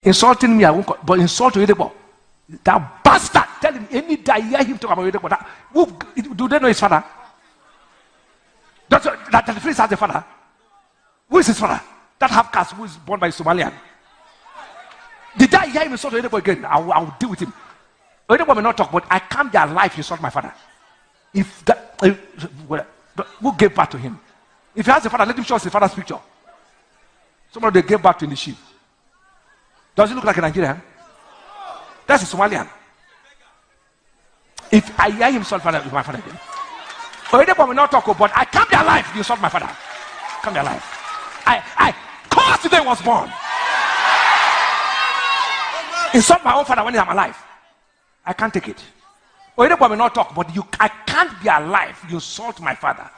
Insulting me, I won't, but insult Oyedepo. That bastard, tell him, any day I hear him talk about Oyedepo, do they know his father? That the priest has a father. Who is his father? That half caste who is born by Somalian. Did I hear him insult Oyedepo again? I will deal with him. Oyedepo may not talk, but I can't be alive to insult my father. If that, who gave birth to him? If he has a father, let him show us his father's picture. Somebody they gave birth to in the sheep. Does he look like a Nigerian? That's a Somalian. If I hear him insult my father again, Oyedepo will not talk, but I can't be alive to insult my father. I can't be alive. I caused the day was born. Insult my own father when I'm alive. I can't take it. Oyedepo will not talk, but I can't be alive. You insult my father.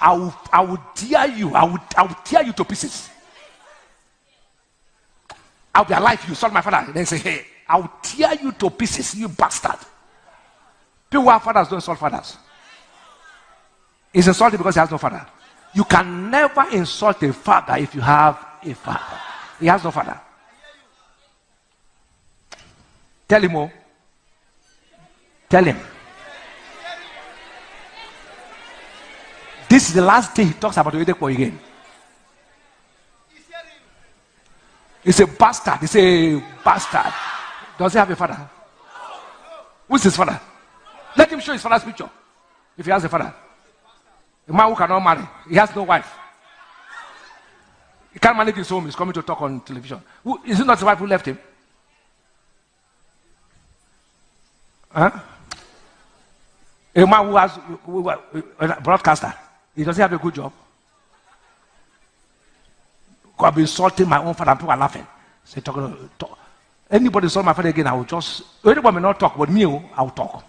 I will tear you. I will tear you to pieces. I'll be alive. You insult my father. Then say, hey, I'll tear you to pieces, you bastard. People who have fathers don't insult fathers. He's insulted because he has no father. You can never insult a father if you have a father. He has no father. Tell him, oh. Tell him. This is the last day he talks about Oyedepo again. He's a bastard. He's a bastard. Does he have a father? Who's his father? Let him show his father's picture. If he has a father. A man who cannot marry. He has no wife. He can't manage his home. He's coming to talk on television. Is it not his wife who left him? Huh? A man who has a broadcaster. He doesn't have a good job. I've been insulting my own father and people are laughing. Say, talk. Anybody insult my father again, I will just. Anybody may not talk, but me, I will talk.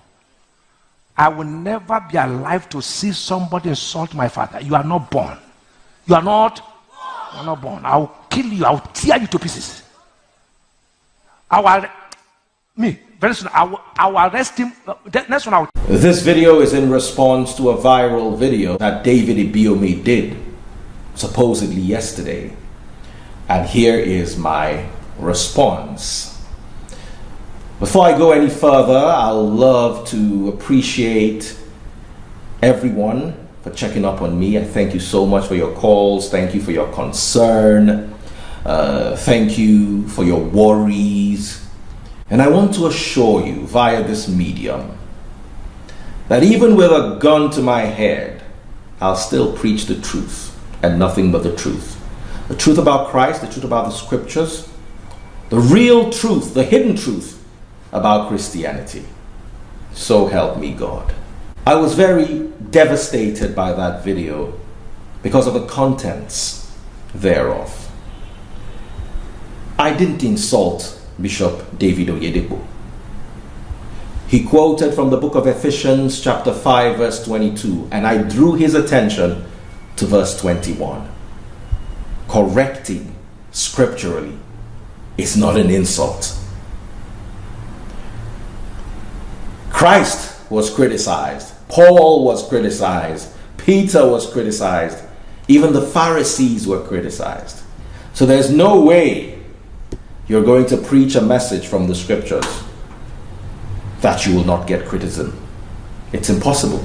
I will never be alive to see somebody insult my father. You are not born. You are not born. I will kill you. I will tear you to pieces. Very soon, I will arrest him. Next one, This video is in response to a viral video that David Ibiyemi did, supposedly yesterday. And here is my response. Before I go any further, I'd love to appreciate everyone for checking up on me. I thank you so much for your calls. Thank you for your concern. Thank you for your worries. And I want to assure you via this medium that even with a gun to my head, I'll still preach the truth and nothing but the truth. The truth about Christ, the truth about the scriptures, the real truth, the hidden truth about Christianity. So help me God. I was very devastated by that video because of the contents thereof. I didn't insult Bishop David Oyedepo. He quoted from the book of Ephesians chapter 5 verse 22, and I drew his attention to verse 21. Correcting scripturally is not an insult. Christ was criticized. Paul was criticized. Peter was criticized. Even the Pharisees were criticized. So there's no way you're going to preach a message from the scriptures that you will not get criticism. It's impossible.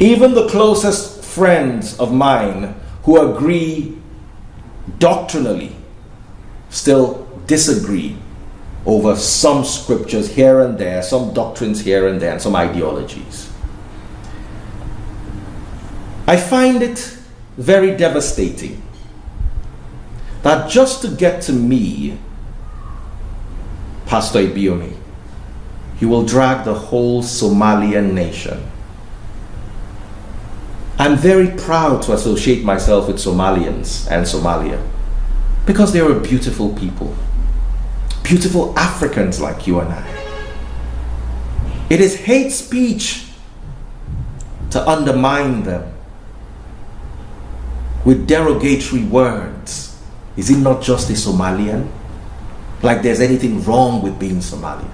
Even the closest friends of mine who agree doctrinally still disagree over some scriptures here and there, some doctrines here and there, and some ideologies. I find it very devastating that just to get to me, Pastor Ibiyemi, you will drag the whole Somalian nation. I'm very proud to associate myself with Somalians and Somalia because they are a beautiful people, beautiful Africans like you and I. It is hate speech to undermine them with derogatory words. Is it not just a Somalian? Like there's anything wrong with being Somalian.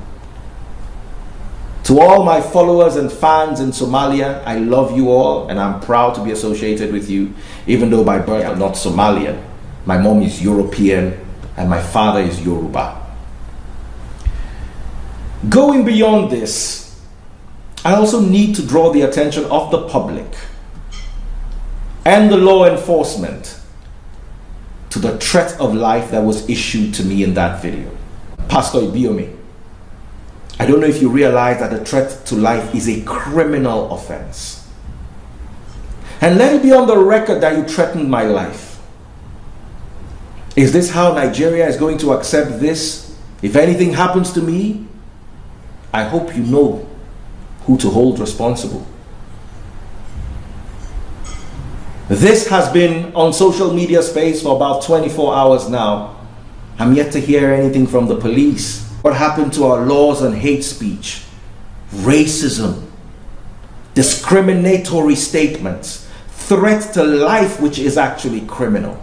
To all my followers and fans in Somalia, I love you all and I'm proud to be associated with you, even though by birth I'm not Somalian. My mom is European, and my father is Yoruba. Going beyond this, I also need to draw the attention of the public and the law enforcement to the threat of life that was issued to me in that video. Pastor Ibiyemi, I don't know if you realize that the threat to life is a criminal offense. And let it be on the record that you threatened my life. Is this how Nigeria is going to accept this? If anything happens to me, I hope you know who to hold responsible. This has been on social media space for about 24 hours now. I'm yet to hear anything from the police. What happened to our laws on hate speech, racism, discriminatory statements, threat to life, which is actually criminal?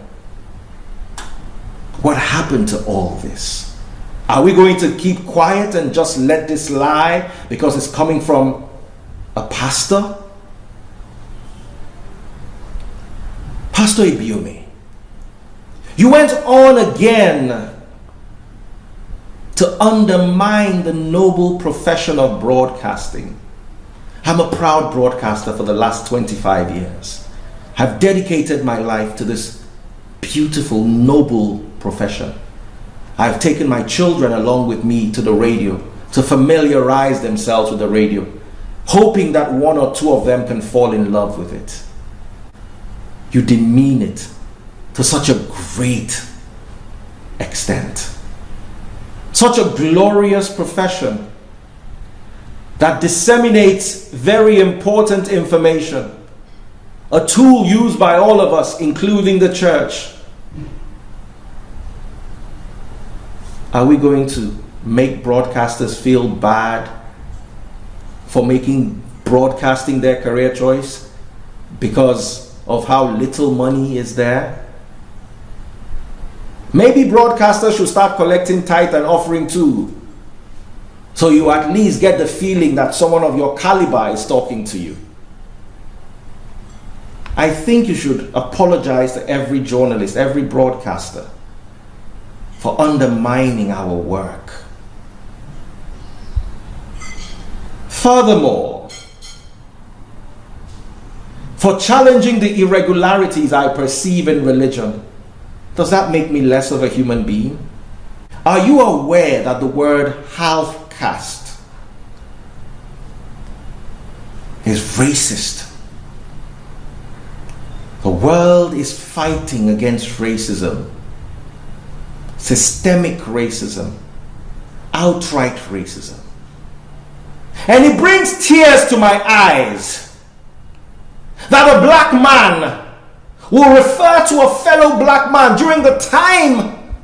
What happened to all this? Are we going to keep quiet and just let this lie because it's coming from a pastor? Pastor Ibiyemi, you went on again to undermine the noble profession of broadcasting. I'm a proud broadcaster for the last 25 years. I've dedicated my life to this beautiful, noble profession. I've taken my children along with me to the radio to familiarize themselves with the radio, hoping that one or two of them can fall in love with it. You demean it to such a great extent. Such a glorious profession that disseminates very important information. A tool used by all of us, including the church. Are we going to make broadcasters feel bad for making broadcasting their career choice because of how little money is there? Maybe broadcasters should start collecting tithe and offering too, so you at least get the feeling that someone of your caliber is talking to you. I think you should apologize to every journalist, every broadcaster, for undermining our work. Furthermore, for challenging the irregularities I perceive in religion. Does that make me less of a human being? Are you aware that the word half caste is racist? The world is fighting against racism, systemic racism, outright racism. And it brings tears to my eyes that a black man will refer to a fellow black man during the time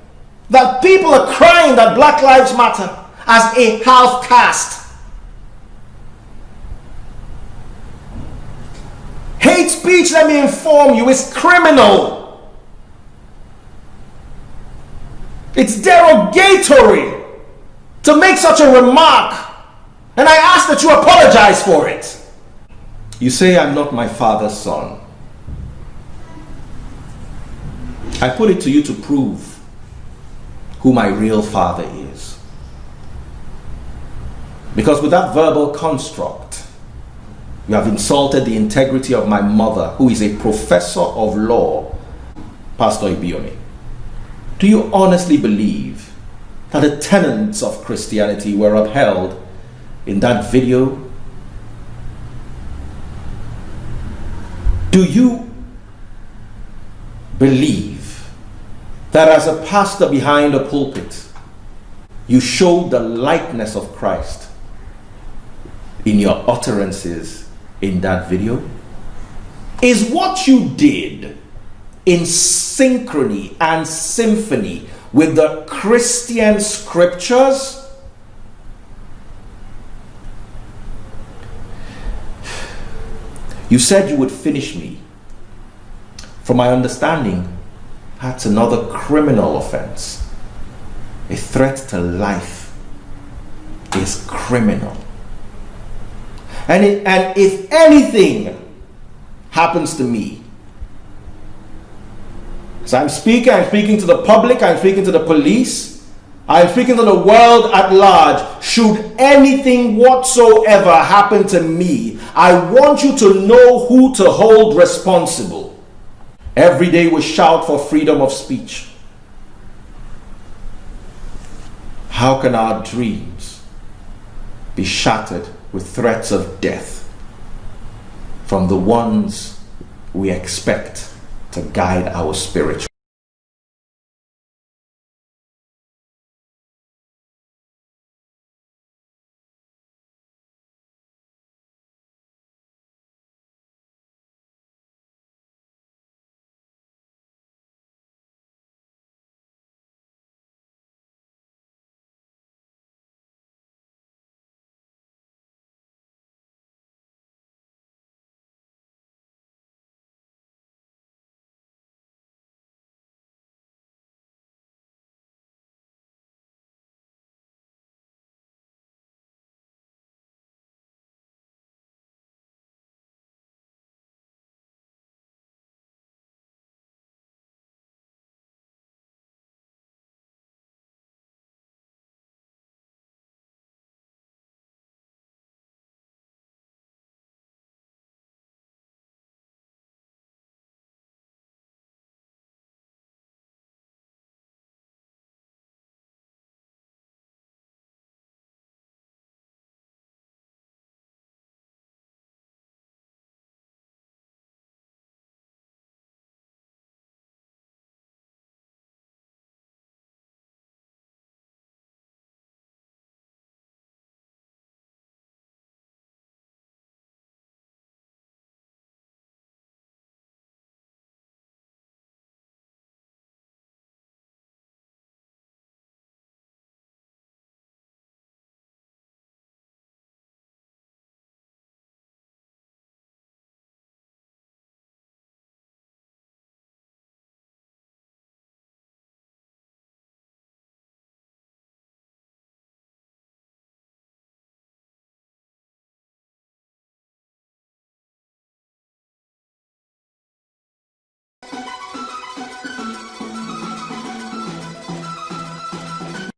that people are crying that Black Lives Matter as a half caste. Hate speech, let me inform you, is criminal. It's derogatory to make such a remark, and I ask that you apologize for it. You say I'm not my father's son. I put it to you to prove who my real father is. Because with that verbal construct, you have insulted the integrity of my mother, who is a professor of law, Pastor Ibiyemi. Do you honestly believe that the tenets of Christianity were upheld in that video? Do you believe that as a pastor behind a pulpit, you showed the likeness of Christ in your utterances in that video? Is what you did in synchrony and symphony with the Christian scriptures? You said you would finish me. From my understanding, that's another criminal offense. A threat to life is criminal. And if anything happens to me, So I'm speaking to the public, I'm speaking to the police, I'm speaking to the world at large. Should anything whatsoever happen to me, I want you to know who to hold responsible. Every day we shout for freedom of speech. How can our dreams be shattered with threats of death from the ones we expect to guide our spiritual?